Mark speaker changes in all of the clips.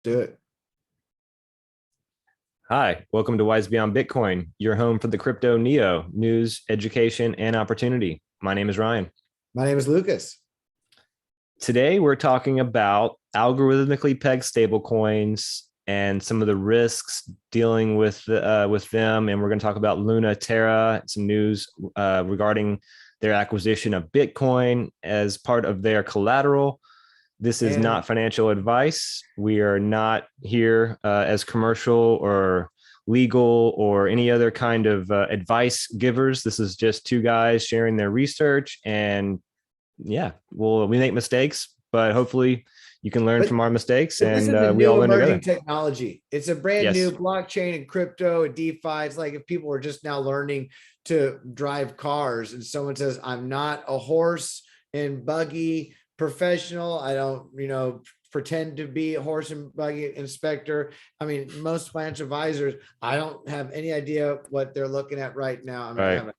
Speaker 1: Do it.
Speaker 2: Hi, welcome to Wise Beyond Bitcoin, your home for the crypto neo news, education, and opportunity. My name is Ryan.
Speaker 1: My name is Lucas.
Speaker 2: Today, we're talking about algorithmically pegged stablecoins and some of the risks dealing with them. And we're going to talk about Luna, Terra, some news regarding their acquisition of Bitcoin as part of their collateral. This is not financial advice. We are not here as commercial or legal or any other kind of advice givers. This is just two guys sharing their research. And yeah, we make mistakes, but hopefully you can learn from our mistakes, and
Speaker 1: this is a
Speaker 2: we all
Speaker 1: new
Speaker 2: learn
Speaker 1: emerging
Speaker 2: together.
Speaker 1: technology. It's a brand new blockchain and crypto and DeFi. It's like if people are just now learning to drive cars and someone says, I'm not a horse and buggy professional. I don't, pretend to be a horse and buggy inspector. I mean, most financial advisors, I don't have any idea what they're looking at right now. I mean,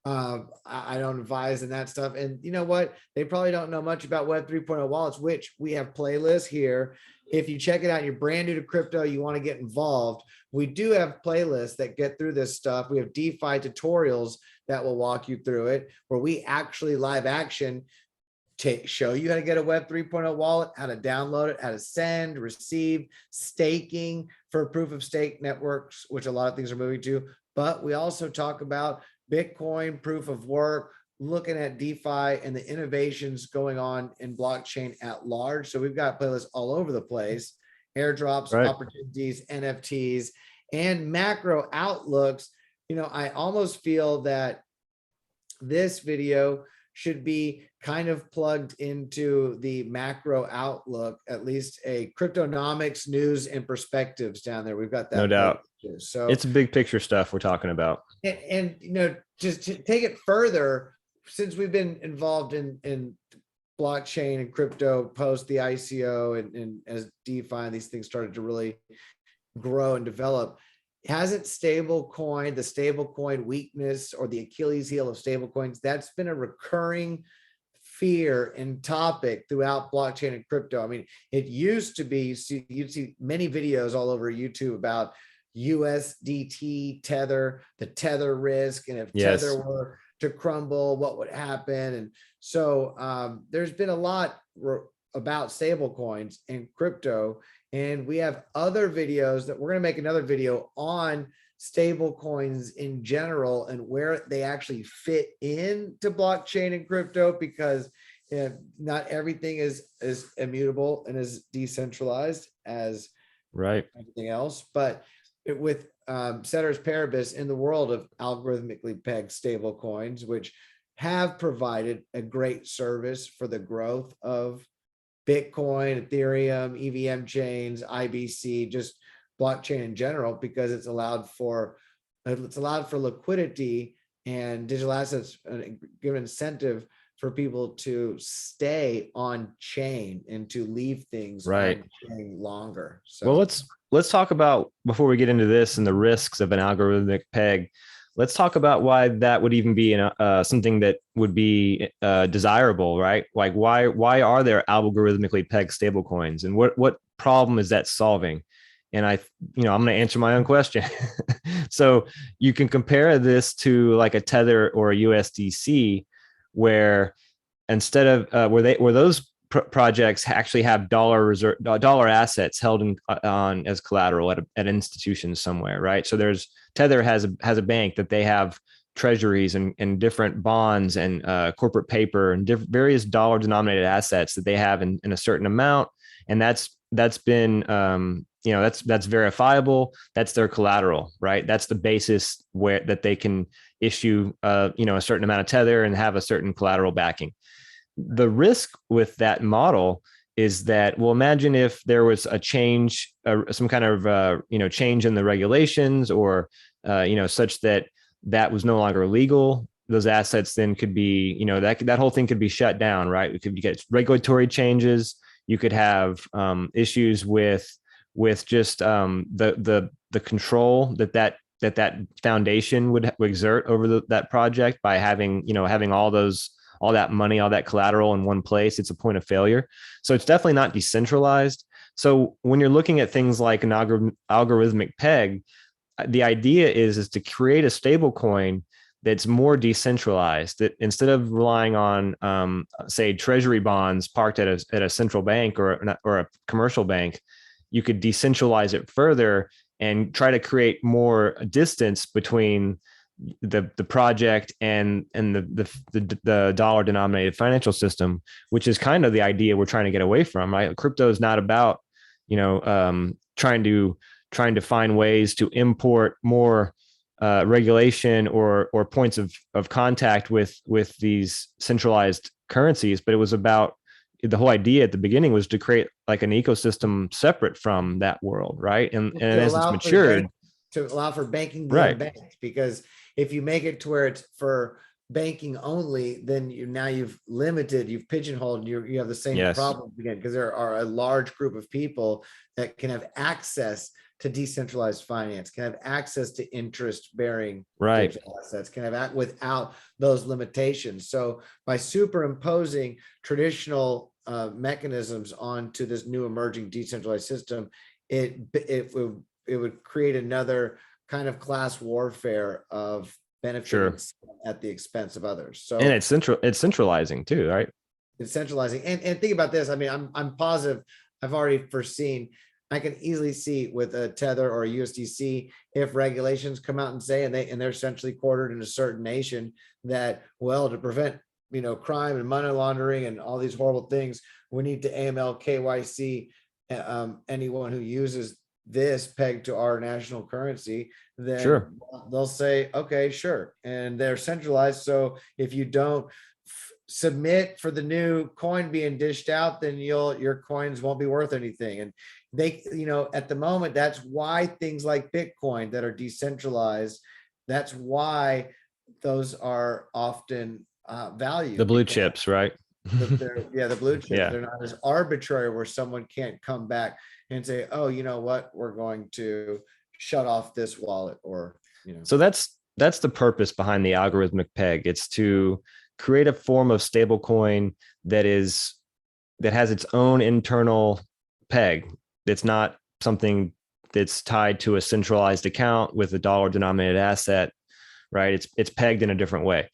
Speaker 2: Right.
Speaker 1: I don't advise in that stuff. And you know what? They probably don't know much about Web 3.0 wallets, which we have playlists here. If you check it out, you're brand new to crypto, you want to get involved. We do have playlists that get through this stuff. We have DeFi tutorials that will walk you through it, where we actually live action show you how to get a Web 3.0 wallet, how to download it, how to send, receive, staking for proof of stake networks, which a lot of things are moving to. But we also talk about Bitcoin, proof of work, looking at DeFi and the innovations going on in blockchain at large. So we've got playlists all over the place, airdrops,
Speaker 2: Right.
Speaker 1: opportunities, NFTs, and macro outlooks. I almost feel that this video should be kind of plugged into the macro outlook, at least a cryptonomics news and perspectives down there. We've got that.
Speaker 2: No doubt.
Speaker 1: So
Speaker 2: It's big picture stuff we're talking about.
Speaker 1: And just to take it further, since we've been involved in blockchain and crypto post the ICO and as DeFi and these things started to really grow and develop, hasn't the stable coin weakness or the Achilles heel of stable coins, that's been a recurring fear and topic throughout blockchain and crypto. I mean, it used to be, you'd see many videos all over YouTube about USDT tether, the tether risk, and if tether were to crumble, what would happen? And so there's been a lot about stable coins and crypto. And we have other videos that we're going to make another video on stable coins in general and where they actually fit into blockchain and crypto, because not everything is immutable and as decentralized as everything else. But with ceteris paribus in the world of algorithmically pegged stable coins, which have provided a great service for the growth of Bitcoin, Ethereum, EVM chains, IBC, just blockchain in general, because it's allowed for liquidity and digital assets, give an incentive for people to stay on chain and to leave things on chain longer. So
Speaker 2: well, let's talk about, before we get into this and the risks of an algorithmic peg, let's talk about why that would even be something that would be desirable, right? Like why are there algorithmically pegged stablecoins, and what problem is that solving? And I'm going to answer my own question. So you can compare this to like a Tether or a USDC, where instead of where those projects actually have dollar assets held on as collateral at institutions somewhere, right? So Tether has a bank that they have treasuries and different bonds and corporate paper and various dollar denominated assets that they have in a certain amount, and that's been that's verifiable. That's their collateral, right? That's the basis that they can issue a certain amount of Tether and have a certain collateral backing. The risk with that model is that, well, imagine if there was a change, some kind of change in the regulations, or such that was no longer legal. Those assets then could be, that whole thing could be shut down, right? You get regulatory changes. You could have issues with just the control that foundation would exert over that project by having all that money, all that collateral in one place. It's a point of failure. So it's definitely not decentralized, So when you're looking at things like an algorithmic peg, the idea is to create a stable coin that's more decentralized, that instead of relying on say treasury bonds parked at a central bank or a commercial bank, you could decentralize it further and try to create more distance between the project and the dollar denominated financial system, which is kind of the idea we're trying to get away from, right? Crypto is not about, trying to find ways to import more regulation or points of contact with these centralized currencies, but it was about, the whole idea at the beginning was to create like an ecosystem separate from that world, right? And as it's matured,
Speaker 1: to allow for banking the
Speaker 2: right,
Speaker 1: unbanked, because if you make it to where it's for banking only, then you've limited, you've pigeonholed, you have the same
Speaker 2: yes,
Speaker 1: problem again, because there are a large group of people that can have access to decentralized finance, can have access to interest bearing
Speaker 2: right,
Speaker 1: digital assets, can have without those limitations. So by superimposing traditional mechanisms onto this new emerging decentralized system, it would create another kind of class warfare of benefiting at the expense of others. So
Speaker 2: and it's centralizing too, right?
Speaker 1: it's centralizing. And think about this. I mean, I'm positive, I've already foreseen, I can easily see with a Tether or a USDC, if regulations come out and say, and they're centrally quartered in a certain nation, that, well, to prevent crime and money laundering and all these horrible things, we need to AML KYC anyone who uses this pegged to our national currency. Then
Speaker 2: Sure.
Speaker 1: they'll say, okay, sure. And they're centralized. So if you don't submit for the new coin being dished out, then your coins won't be worth anything. And they, at the moment, that's why things like Bitcoin that are decentralized, that's why those are often valued.
Speaker 2: The blue chips, right?
Speaker 1: The blue chips,
Speaker 2: Yeah.
Speaker 1: they're not as arbitrary where someone can't come back and say, oh, you know what, we're going to shut off this wallet, or
Speaker 2: So that's the purpose behind the algorithmic peg. It's to create a form of stable coin that has its own internal peg. It's not something that's tied to a centralized account with a dollar denominated asset, right? It's pegged in a different way.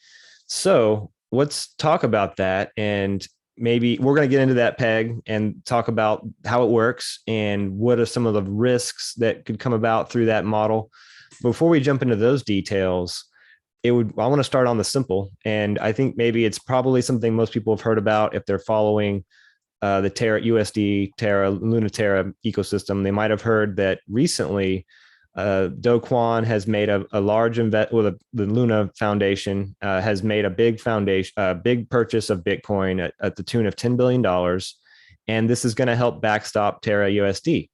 Speaker 2: So let's talk about that, and maybe we're going to get into that peg and talk about how it works and what are some of the risks that could come about through that model. Before we jump into those details, I want to start on the simple, and I think maybe it's probably something most people have heard about if they're following the Terra USD, Terra, Luna Terra ecosystem. They might have heard that recently Do Kwon has made a large the Luna Foundation has made a big purchase of Bitcoin at the tune of $10 billion. And this is going to help backstop Terra USD.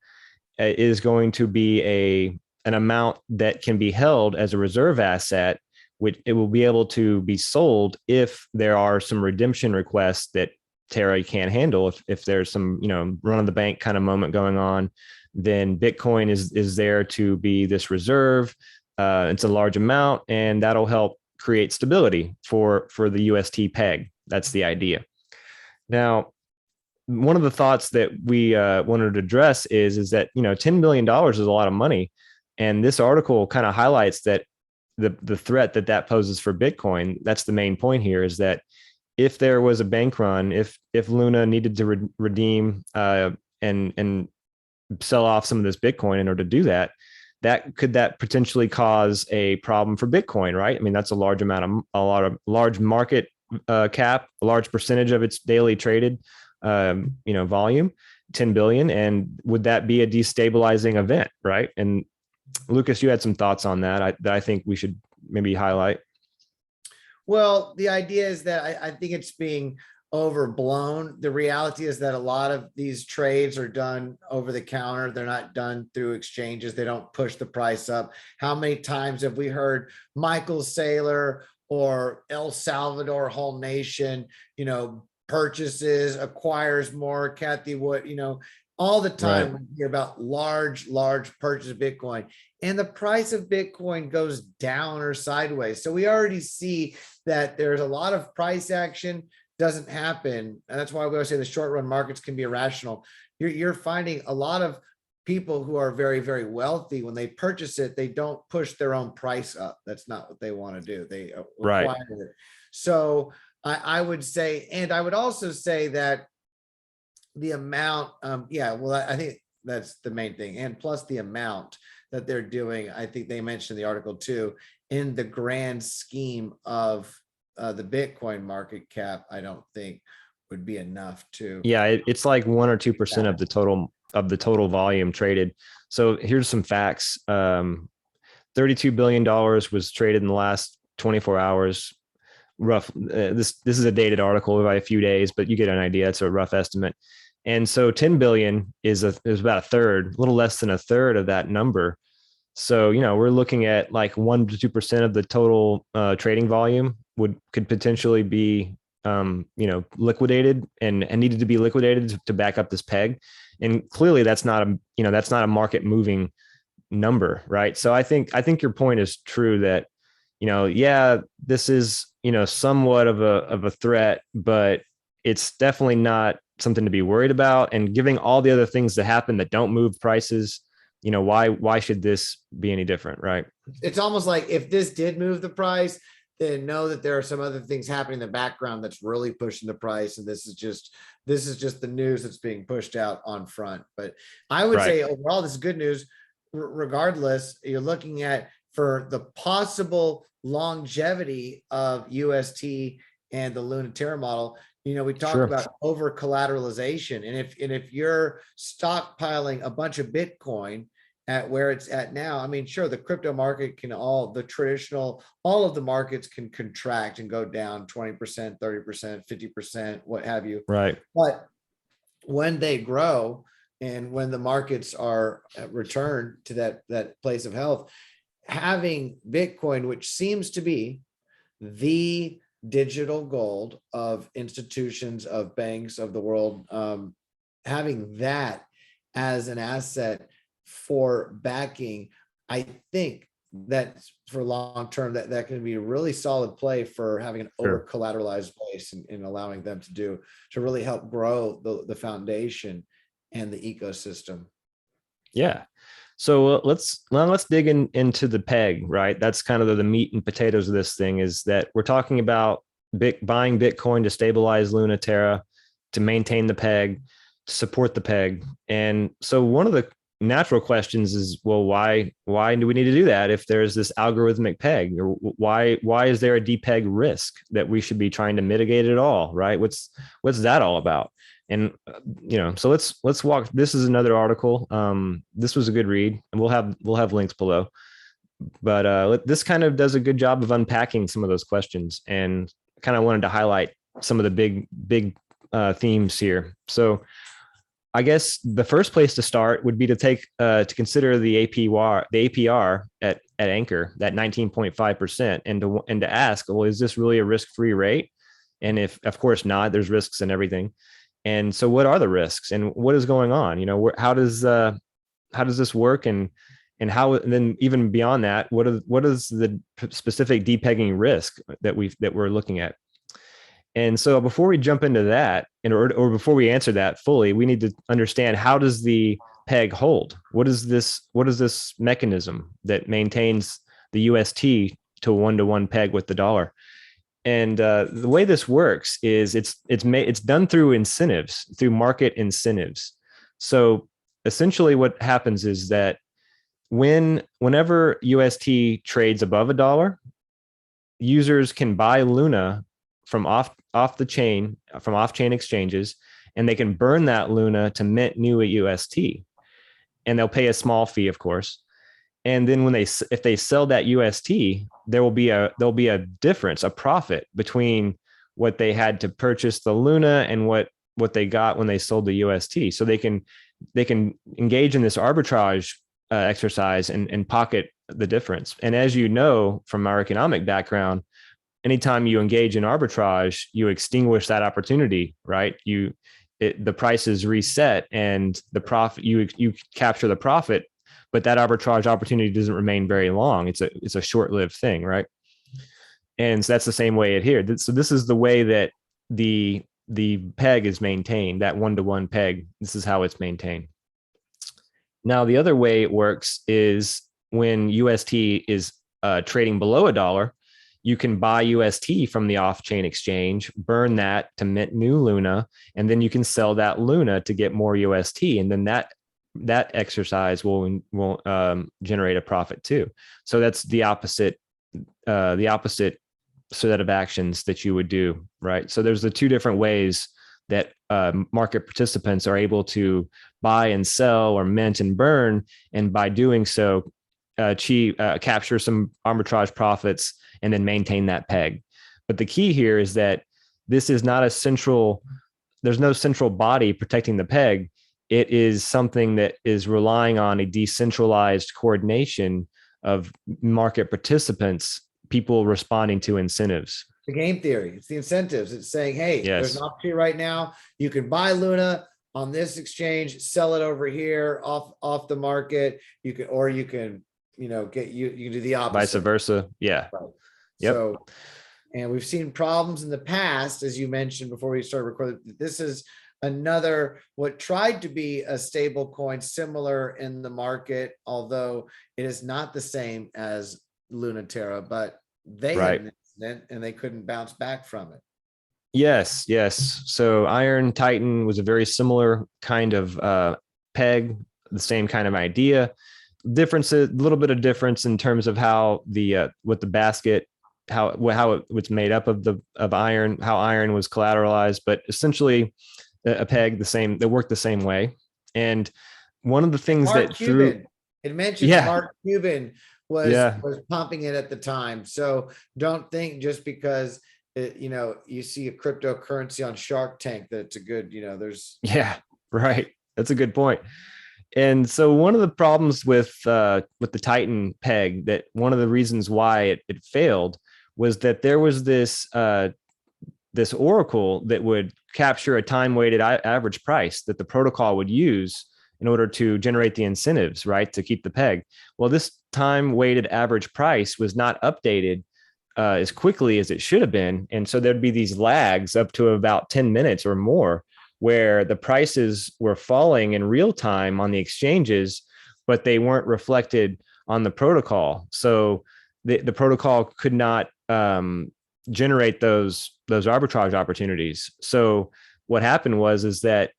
Speaker 2: It is going to be an amount that can be held as a reserve asset, which it will be able to be sold if there are some redemption requests that Terra can't handle. If there's some, run of the bank kind of moment going on, then Bitcoin is there to be this reserve. It's a large amount, and that'll help create stability for the UST peg. That's the idea. Now, one of the thoughts that we wanted to address is that $10 billion is a lot of money, and this article kind of highlights that the threat that poses for Bitcoin. That's the main point here, is that if there was a bank run, if Luna needed to redeem and sell off some of this Bitcoin in order to do that, could potentially cause a problem for Bitcoin, right? I mean, that's a large market cap, a large percentage of its daily traded, volume, 10 billion. And would that be a destabilizing event, right? And Lucas, you had some thoughts on that that I think we should maybe highlight.
Speaker 1: Well, the idea is that I think it's being overblown. The reality is that a lot of these trades are done over the counter. They're not done through exchanges. They don't push the price up. How many times have we heard Michael Saylor or El Salvador Whole Nation, purchases, acquires more, Kathy Wood, all the time, right, we hear about large purchase of Bitcoin, and the price of Bitcoin goes down or sideways. So we already see that there's a lot of price action doesn't happen. And that's why we always say the short run markets can be irrational. you're finding a lot of people who are very, very wealthy, when they purchase it, they don't push their own price up. That's not what they want to do. They
Speaker 2: Right.
Speaker 1: acquire it. So I would say, and I would also say that the amount, yeah, well, I think that's the main thing. And plus the amount that they're doing, I think they mentioned in the article too, in the grand scheme of the Bitcoin market cap, I don't think would be enough to.
Speaker 2: Yeah, it's like 1 or 2% of the total volume traded. So here's some facts. $32 billion was traded in the last 24 hours. Rough. This is a dated article by a few days, but you get an idea. It's a rough estimate. And so 10 billion is about a third, a little less than a third of that number. So, we're looking at like 1 to 2% of the total trading volume could potentially be, liquidated and needed to be liquidated to back up this peg. And clearly that's not a market moving number, right? So I think your point is true that, yeah, this is, somewhat of a threat, but it's definitely not something to be worried about. And giving all the other things that happen that don't move prices, why should this be any different, right?
Speaker 1: It's almost like if this did move the price, then know that there are some other things happening in the background that's really pushing the price. And this is just the news that's being pushed out on front. But I would say overall, this is good news. Regardless, you're looking at for the possible longevity of UST and the Luna Terra model. We talk about over collateralization, and if you're stockpiling a bunch of Bitcoin at where it's at now, I mean, sure, the crypto market can all of the markets can contract and go down 20%, 30%, 50%, what have you.
Speaker 2: Right.
Speaker 1: But when they grow and when the markets are returned to that place of health, having Bitcoin, which seems to be the digital gold of institutions, of banks, of the world, having that as an asset for backing, I think that for long term that can be a really solid play for having an over collateralized base and allowing them to really help grow the foundation and the ecosystem.
Speaker 2: Yeah. So let's dig into the peg, right? That's kind of the meat and potatoes of this thing, is that we're talking about buying Bitcoin to stabilize Luna Terra, to maintain the peg, to support the peg. And so one of the natural questions is, well, why do we need to do that if there's this algorithmic peg? Or why is there a depeg risk that we should be trying to mitigate at all, right? What's that all about? And so let's walk. This is another article. This was a good read, and we'll have links below. But this kind of does a good job of unpacking some of those questions, and kind of wanted to highlight some of the big themes here. So I guess the first place to start would be to consider the APR at Anchor, that 19.5%, and to ask, well, is this really a risk-free rate? And if, of course not, there's risks and everything. And so what are the risks and what is going on? How does this work? And then even beyond that, what is the specific depegging risk that we're looking at? And so before we jump into that, or before we answer that fully, we need to understand, how does the peg hold? What is this mechanism that maintains the UST to a 1-to-1 peg with the dollar? And the way this works is it's done through incentives, through market incentives. So essentially what happens is that whenever UST trades above $1, users can buy Luna from off the chain, from off-chain exchanges, and they can burn that Luna to mint new UST. And they'll pay a small fee, of course. And then if they sell that UST, there'll be a difference, a profit between what they had to purchase the Luna and what they got when they sold the UST. So they can engage in this arbitrage exercise and pocket the difference. And as you know from our economic background, anytime you engage in arbitrage, you extinguish that opportunity, right? The price is reset and the profit, you capture the profit, but that arbitrage opportunity doesn't remain very long. It's a short-lived thing, right? And so that's the same way here. So this is the way that the the peg is maintained, that 1-to-1 peg. This is how it's maintained. Now, the other way it works is when UST is trading below $1, you can buy UST from the off-chain exchange, burn that to mint new Luna, and then you can sell that Luna to get more UST, and then that exercise will generate a profit too. So that's the opposite set of actions that you would do, right? So there's the two different ways that market participants are able to buy and sell or mint and burn, and by doing so, capture some arbitrage profits and then maintain that peg. But the key here is that this is not there's no central body protecting the peg. It is something that is relying on a decentralized coordination of market participants, people responding to incentives.
Speaker 1: The game theory, it's the incentives. It's saying, hey, there's an opportunity right now. You can buy Luna on this exchange, sell it over here off the market. You can you can do the opposite.
Speaker 2: Vice versa. Yeah.
Speaker 1: Right.
Speaker 2: Yep.
Speaker 1: So, and we've seen problems in the past, as you mentioned before we started recording. This is another what tried to be a stable coin similar in the market, although it is not the same as Luna Terra, but they had an incident and they couldn't bounce back from it.
Speaker 2: Yes. So Iron Titan was a very similar kind of peg, the same kind of idea. Differences, a little bit of difference in terms of how what the basket, how it was made up of iron, how iron was collateralized, but essentially a peg that worked the same way. And one of the things
Speaker 1: Mark Cuban, it mentioned Mark Cuban was pumping it at the time. So don't think just because you see a cryptocurrency on Shark Tank that it's a good, there's
Speaker 2: right. That's a good point. And so one of the problems with the Titan peg, that one of the reasons why it failed, was that there was this oracle that would capture a time-weighted average price that the protocol would use in order to generate the incentives, right, to keep the peg. Well, this time-weighted average price was not updated as quickly as it should have been. And so there'd be these lags up to about 10 minutes or more where the prices were falling in real time on the exchanges, but they weren't reflected on the protocol. So the protocol could not generate those arbitrage opportunities. So what happened is that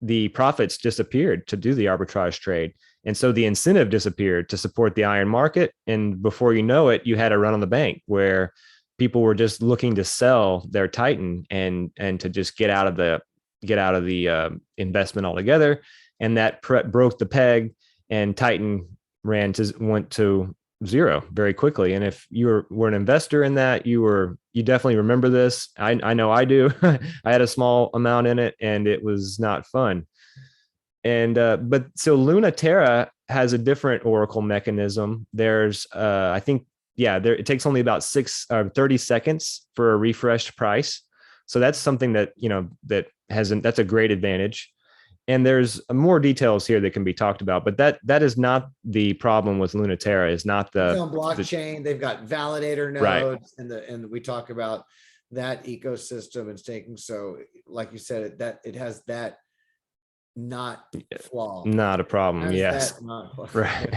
Speaker 2: the profits disappeared to do the arbitrage trade. And so the incentive disappeared to support the iron market. And before you know it, you had a run on the bank where people were just looking to sell their Titan and to just get out of the investment altogether. And that broke the peg, and Titan went to zero very quickly. And if you were an investor in that, you definitely remember this. I know I do. I had a small amount in it and it was not fun. And but so Luna Terra has a different oracle mechanism. There's I think it takes only about 30 seconds for a refreshed price. So that's something that that's a great advantage. And there's more details here that can be talked about, but that is not the problem with Luna Terra. Is not
Speaker 1: it's on blockchain. They've got validator nodes, right, and we talk about that ecosystem and staking. So, like you said, it has that not flaw,
Speaker 2: not a problem. Yes,
Speaker 1: right.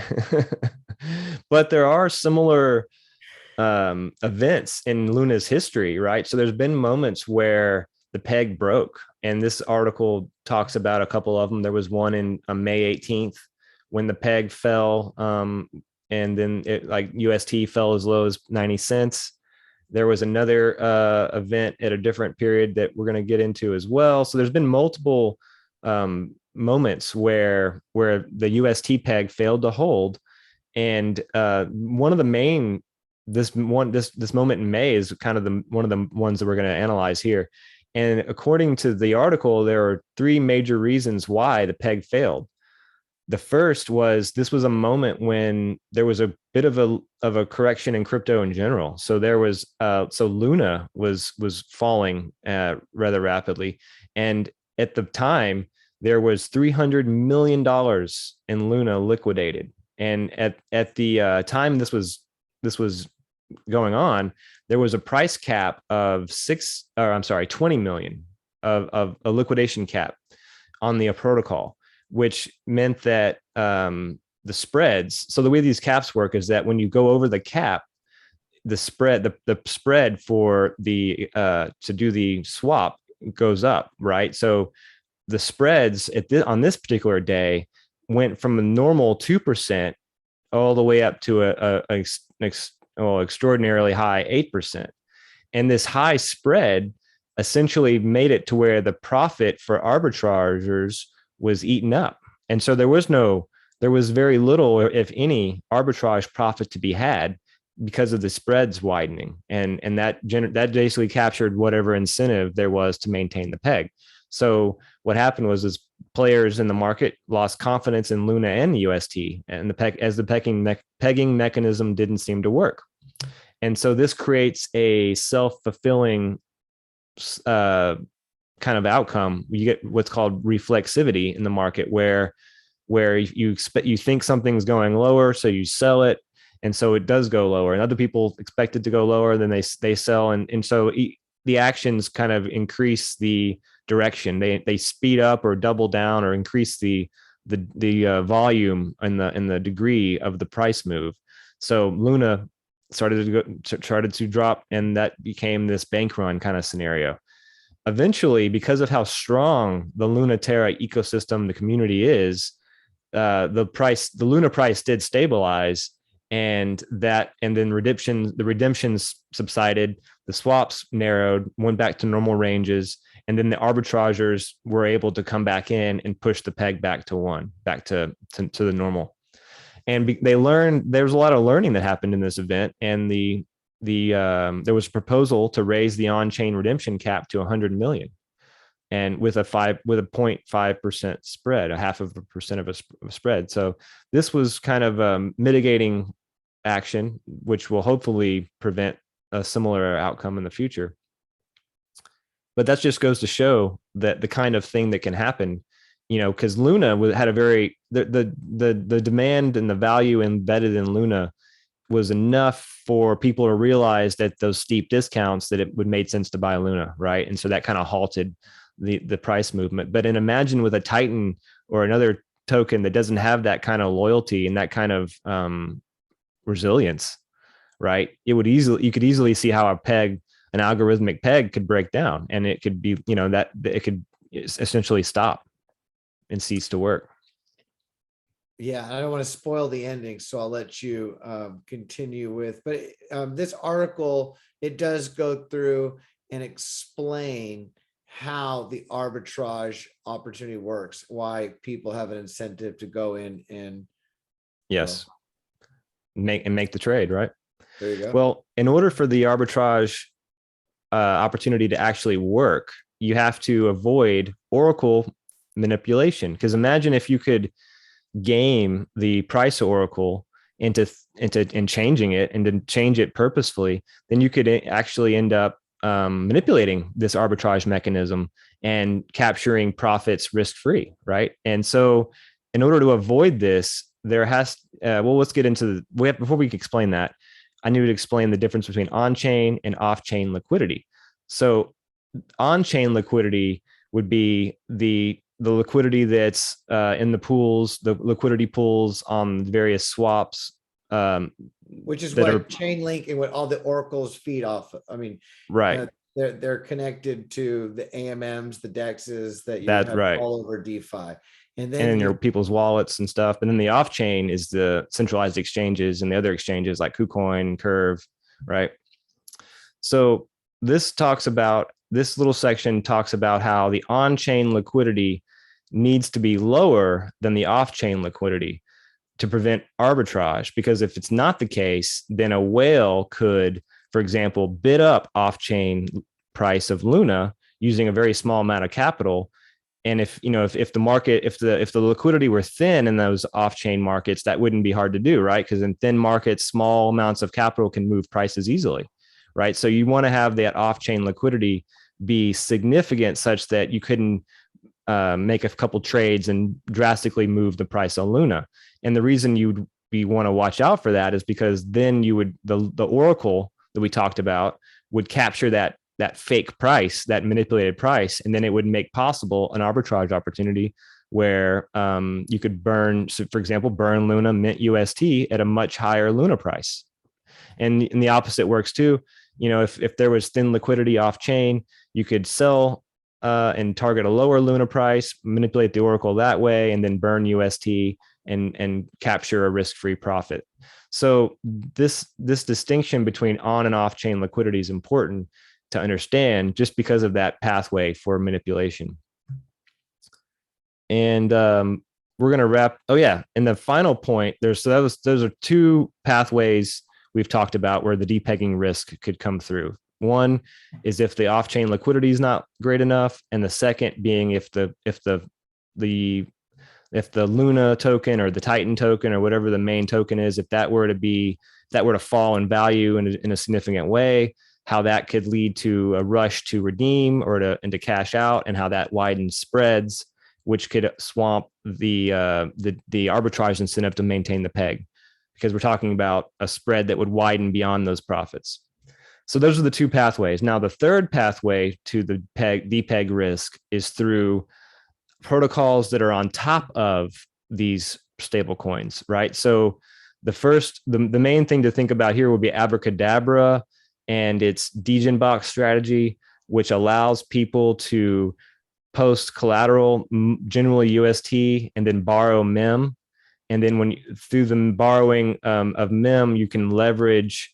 Speaker 2: But there are similar events in Luna's history, right? So there's been moments where the peg broke, and this article talks about a couple of them. There was one in May 18th when the peg fell, and then UST fell as low as 90 cents. There was another event at a different period that we're going to get into as well. So there's been multiple moments where the UST peg failed to hold, and one of the main this moment in May is kind of one of the ones that we're going to analyze here. And according to the article, there are three major reasons why the peg failed. The first was this was a moment when there was a bit of a correction in crypto in general. So there was Luna was falling rather rapidly, and at the time there was $300 million in Luna liquidated. And at the time this was going on, there was a price cap of 20 million. of a liquidation cap on the protocol, which meant that the spreads. So the way these caps work is that when you go over the cap, the spread for the to do the swap goes up, right? So the spreads on this particular day went from a normal 2% all the way up to extraordinarily high 8%. And this high spread essentially made it to where the profit for arbitragers was eaten up. And so there was very little, if any, arbitrage profit to be had because of the spreads widening. And that basically captured whatever incentive there was to maintain the peg. So what happened was players in the market lost confidence in Luna and UST, and the pegging mechanism didn't seem to work. And so this creates a self-fulfilling kind of outcome. You get what's called reflexivity in the market, where you think something's going lower, so you sell it, and so it does go lower. And other people expect it to go lower, then they sell, and so the actions kind of increase the direction. They speed up or double down or increase the volume and the degree of the price move. So Luna started to drop, and that became this bank run kind of scenario. Eventually, because of how strong the Luna Terra ecosystem, the community is, the Luna price did stabilize, and then the redemptions subsided, the swaps narrowed, went back to normal ranges, and then the arbitragers were able to come back in and push the peg back to the normal. And they learned, there was a lot of learning that happened in this event, and there was a proposal to raise the on-chain redemption cap to 100 million, and with a 0.5% spread, a 0.5% of a spread. So this was kind of mitigating action, which will hopefully prevent a similar outcome in the future. But that just goes to show that the kind of thing that can happen, because Luna had a very the demand and the value embedded in Luna was enough for people to realize that those steep discounts that it would make sense to buy Luna, right? And so that kind of halted the price movement. But imagine with a Titan or another token that doesn't have that kind of loyalty and that kind of resilience, right? You could easily see how an algorithmic peg could break down, and it could be, that it could essentially stop and cease to work.
Speaker 1: Yeah, I don't want to spoil the ending, so I'll let you continue with. But this article, it does go through and explain how the arbitrage opportunity works, why people have an incentive to go in and
Speaker 2: yes, make the trade, right?
Speaker 1: There you go.
Speaker 2: Well, in order for the arbitrage opportunity to actually work, you have to avoid Oracle manipulation. Because imagine if you could game the price Oracle into changing it, and to change it purposefully, then you could actually end up manipulating this arbitrage mechanism and capturing profits risk-free, right? And so in order to avoid this, let's get into before we can explain that, I need to explain the difference between on-chain and off-chain liquidity. So on-chain liquidity would be the liquidity that's in the pools, the liquidity pools on various swaps,
Speaker 1: which is what Chainlink and what all the oracles feed off. I mean,
Speaker 2: right?
Speaker 1: They're connected to the AMMs, the DEXs that you
Speaker 2: have
Speaker 1: right all over DeFi, and then
Speaker 2: in your people's wallets and stuff. But then the off-chain is the centralized exchanges and the other exchanges like KuCoin, Curve, right? So this little section talks about how the on-chain liquidity needs to be lower than the off-chain liquidity to prevent arbitrage. Because if it's not the case, then a whale could, for example, bid up off-chain price of Luna using a very small amount of capital. And if the liquidity were thin in those off-chain markets, that wouldn't be hard to do, right? Because in thin markets, small amounts of capital can move prices easily, right? So you want to have that off-chain liquidity be significant such that you couldn't make a couple trades and drastically move the price on Luna. And the reason you'd want to watch out for that is because then the Oracle that we talked about would capture that that fake price, that manipulated price, and then it would make possible an arbitrage opportunity where you could burn, so for example, burn Luna, mint UST at a much higher Luna price. And the opposite works too. You know, if there was thin liquidity off chain, you could sell and target a lower Luna price, manipulate the Oracle that way, and then burn UST and capture a risk-free profit. So this distinction between on and off chain liquidity is important to understand, just because of that pathway for manipulation. And we're going to wrap. Oh yeah, and the final point, those are two pathways we've talked about where the depegging risk could come through. One is if the off-chain liquidity is not great enough, and the second being if the Luna token or the Titan token or whatever the main token is, if that were to fall in value in a significant way, how that could lead to a rush to redeem or to cash out, and how that widens spreads, which could swamp the arbitrage incentive to maintain the peg, because we're talking about a spread that would widen beyond those profits. So those are the two pathways. Now, the third pathway to the depeg risk is through protocols that are on top of these stable coins, right? So the main thing to think about here would be Abracadabra and its degen box strategy, which allows people to post collateral, generally UST, and then borrow MEM. And then through the borrowing of MEM, you can leverage.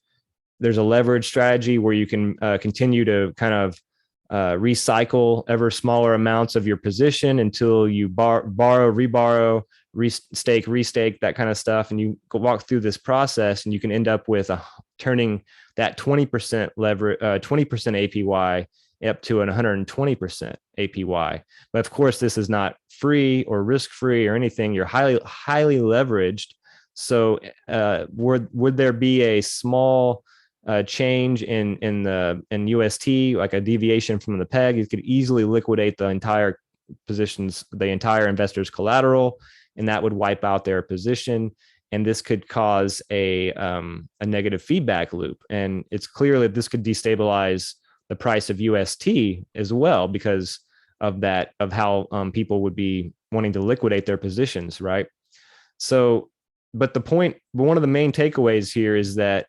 Speaker 2: There's a leverage strategy where you can continue to kind of recycle ever smaller amounts of your position until you borrow, reborrow, restake, that kind of stuff. And you walk through this process, and you can end up with turning that 20% leverage, 20% APY up to an 120% APY. But of course, this is not free or risk-free or anything. You're highly leveraged. So would there be a small change in UST, like a deviation from the peg? You could easily liquidate the entire investor's collateral, and that would wipe out their position. And this could cause a negative feedback loop. And it's clear that this could destabilize the price of UST as well, because of how people would be wanting to liquidate their positions, right? So, but one of the main takeaways here is that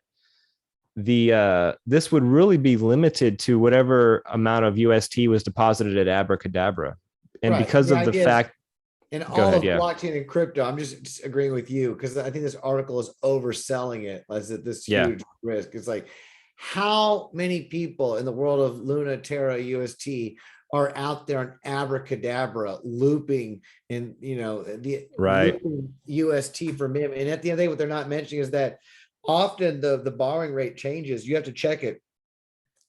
Speaker 2: this would really be limited to whatever amount of UST was deposited at Abracadabra. And right, because of the fact,
Speaker 1: in all of blockchain and crypto, I'm just agreeing with you, because I think this article is overselling it as this huge risk. It's like, how many people in the world of Luna, Terra, UST are out there on Abracadabra looping in, looping UST for MIM? And at the end of the day, what they're not mentioning is that often the borrowing rate changes. You have to check it.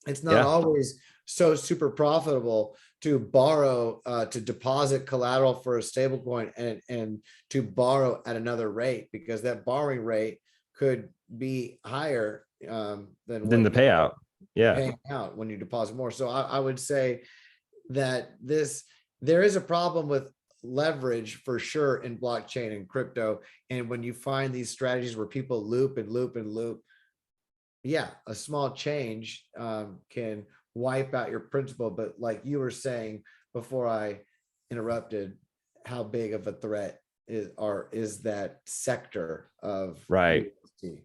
Speaker 1: It's not always so super profitable to borrow, to deposit collateral for a stable coin and to borrow at another rate, because that borrowing rate could be higher than
Speaker 2: the payout.
Speaker 1: Paying out when you deposit more. So I would say that there is a problem with leverage for sure in blockchain and crypto. And when you find these strategies where people loop and loop and loop, a small change can wipe out your principal. But like you were saying before I interrupted, how big of a threat is that sector of UST?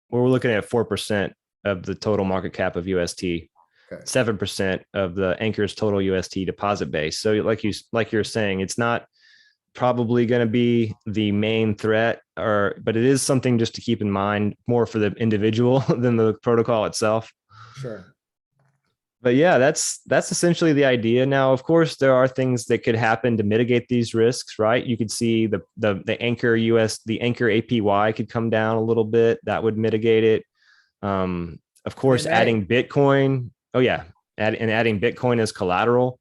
Speaker 2: Well, we're looking at 4% of the total market cap of UST, 7% of the Anchor's total UST deposit base. So like you're saying, it's not probably going to be the main threat, but it is something just to keep in mind, more for the individual than the protocol itself.
Speaker 1: Sure.
Speaker 2: But yeah, that's essentially the idea. Now, of course, there are things that could happen to mitigate these risks, right? You could see the Anchor APY could come down a little bit. That would mitigate it. Of course, adding Bitcoin. Adding Bitcoin as collateral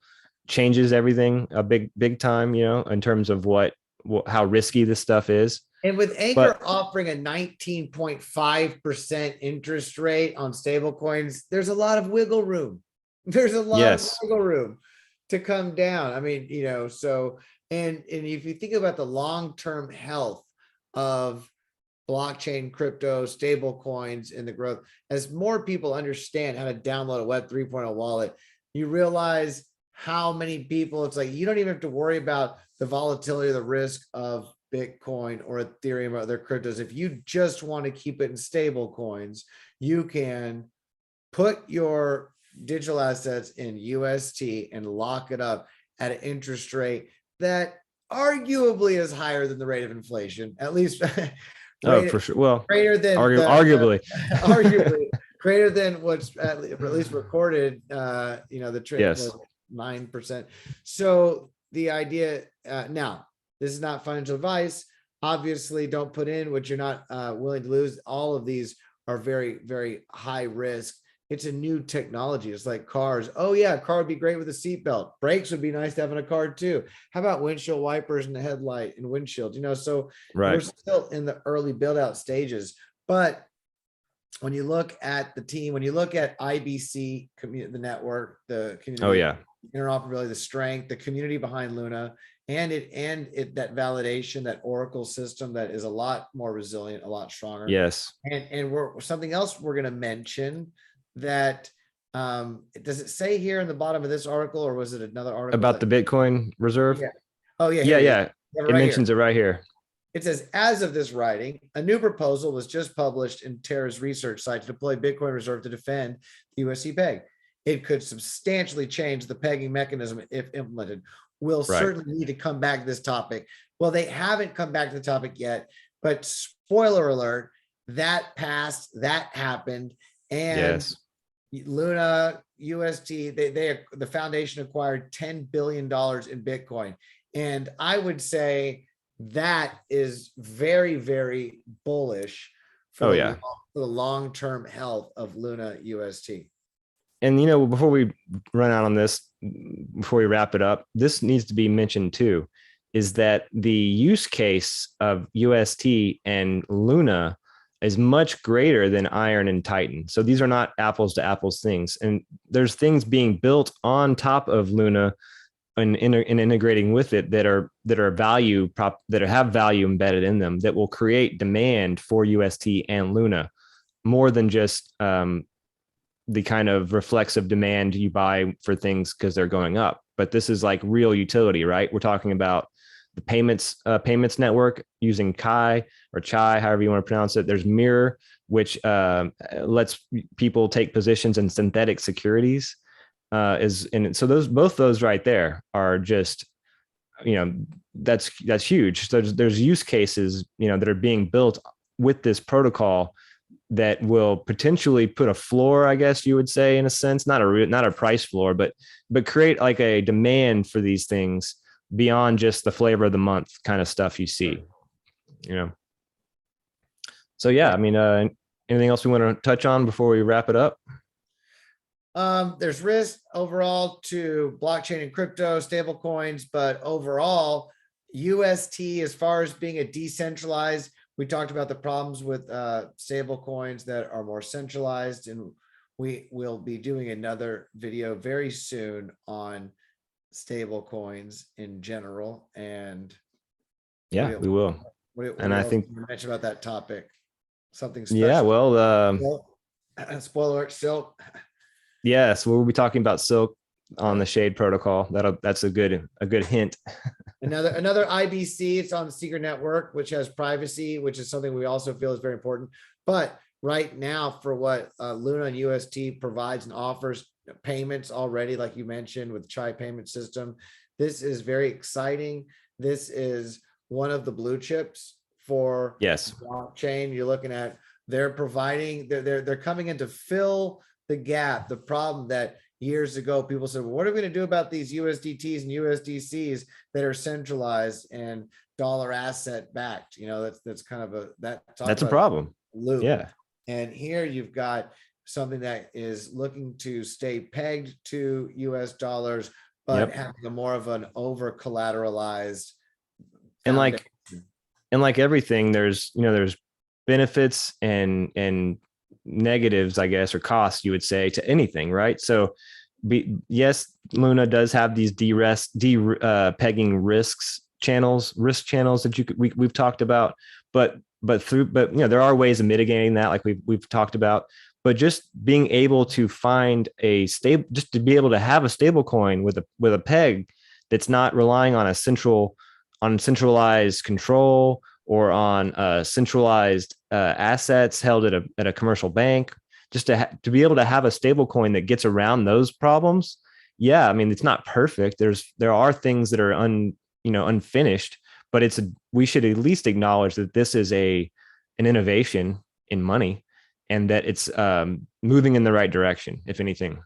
Speaker 2: changes everything a big time, in terms of how risky this stuff is.
Speaker 1: And with Anchor offering a 19.5% interest rate on stable coins, there's a lot of wiggle room. There's a lot of wiggle room to come down. I mean, so, and if you think about the long-term health of blockchain, crypto, stable coins, and the growth. As more people understand how to download a Web 3.0 wallet, you realize how many people, it's like, you don't even have to worry about the volatility or the risk of Bitcoin or Ethereum or other cryptos. If you just want to keep it in stable coins, you can put your digital assets in UST and lock it up at an interest rate that arguably is higher than the rate of inflation, at least
Speaker 2: Oh, for sure. Well,
Speaker 1: greater than
Speaker 2: arguably,
Speaker 1: arguably greater than what's at least recorded, the trade
Speaker 2: yes.
Speaker 1: 9%. So the idea, now, this is not financial advice. Obviously, don't put in what you're not willing to lose. All of these are very, very high risk. It's a new technology. It's like cars. Oh yeah, a car would be great with a seatbelt. Brakes would be nice to have in a car too. How about windshield wipers and the headlight and windshield? So
Speaker 2: Right.
Speaker 1: we're still in the early build out stages. But when you look at the team, when you look at IBC, the network, the community,
Speaker 2: Oh yeah,
Speaker 1: interoperability, the strength, the community behind Luna, and that validation, that Oracle system that is a lot more resilient, a lot stronger.
Speaker 2: yes.
Speaker 1: And we're something else we're going to mention that does it say here in the bottom of this article, or was it another article
Speaker 2: About the Bitcoin reserve?
Speaker 1: Yeah. Oh yeah.
Speaker 2: Yeah. It mentions it right here.
Speaker 1: It says, as of this writing, a new proposal was just published in Terra's research site to deploy Bitcoin reserve to defend the USD peg. It could substantially change the pegging mechanism if implemented. We'll certainly need to come back to this topic. Well, they haven't come back to the topic yet, but spoiler alert, that passed, that happened. And
Speaker 2: yes.
Speaker 1: Luna, UST, the foundation acquired $10 billion in Bitcoin. And I would say that is very, very bullish for the long-term health of Luna UST.
Speaker 2: And, before we run out on this, before we wrap it up, this needs to be mentioned too, is that the use case of UST and Luna is much greater than Iron and Titan. So these are not apples to apples things. And there's things being built on top of Luna and integrating with it that have value embedded in them that will create demand for UST and Luna more than just the kind of reflexive demand you buy for things because they're going up. But this is like real utility, right? We're talking about the payments network using Chai, however you want to pronounce it. There's Mirror, which lets people take positions in synthetic securities. So both those right there are just, that's huge. So there's use cases, that are being built with this protocol that will potentially put a floor, I guess you would say, in a sense, not a price floor, but create like a demand for these things beyond just the flavor of the month kind of stuff you see, So yeah, I mean, anything else we want to touch on before we wrap it up?
Speaker 1: There's risk overall to blockchain and crypto stable coins, but overall UST, as far as being a decentralized, we talked about the problems with stable coins that are more centralized, and we will be doing another video very soon on stable coins in general. And
Speaker 2: yeah, we will.
Speaker 1: What
Speaker 2: and I think
Speaker 1: you mentioned about that topic, something special.
Speaker 2: Yeah, well,
Speaker 1: spoiler alert, Silk.
Speaker 2: Yes, we'll be talking about Silk on the Shade protocol. That's a good hint.
Speaker 1: Another IBC. It's on the Secret Network, which has privacy, which is something we also feel is very important. But right now, for what Luna and UST provides and offers, payments already, like you mentioned, with Chai payment system, this is very exciting. This is one of the blue chips for blockchain. You're looking at they're providing, they're coming in to fill the gap, the problem that years ago people said, well, what are we going to do about these USDTs and USDCs that are centralized and dollar asset backed? That's kind of that's
Speaker 2: a problem.
Speaker 1: Loop.
Speaker 2: Yeah.
Speaker 1: And here you've got something that is looking to stay pegged to US dollars, but having a more of an over collateralized.
Speaker 2: And like everything, there's benefits and negatives, I guess, or costs, you would say, to anything, right? So yes, Luna does have these pegging risk channels that we've talked about, but but there are ways of mitigating that, like we've talked about. But just being able to find just to be able to have a stable coin with a peg that's not relying on centralized control or on centralized assets held at a commercial bank, just to be able to have a stable coin that gets around those problems. Yeah, I mean, it's not perfect. There are things that are unfinished, but we should at least acknowledge that this is an innovation in money, and that it's moving in the right direction, if anything.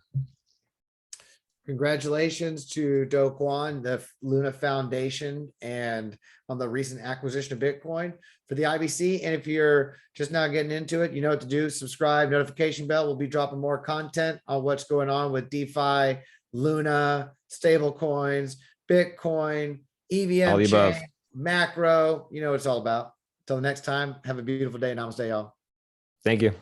Speaker 1: Congratulations to Do Kwon, the Luna Foundation, and on the recent acquisition of Bitcoin for the IBC. And if you're just now getting into it, you know what to do. Subscribe, notification bell. We'll be dropping more content on what's going on with DeFi, Luna, stable coins, Bitcoin, EVM chain, macro. You know what it's all about. Until next time, have a beautiful day. Namaste, y'all.
Speaker 2: Thank you.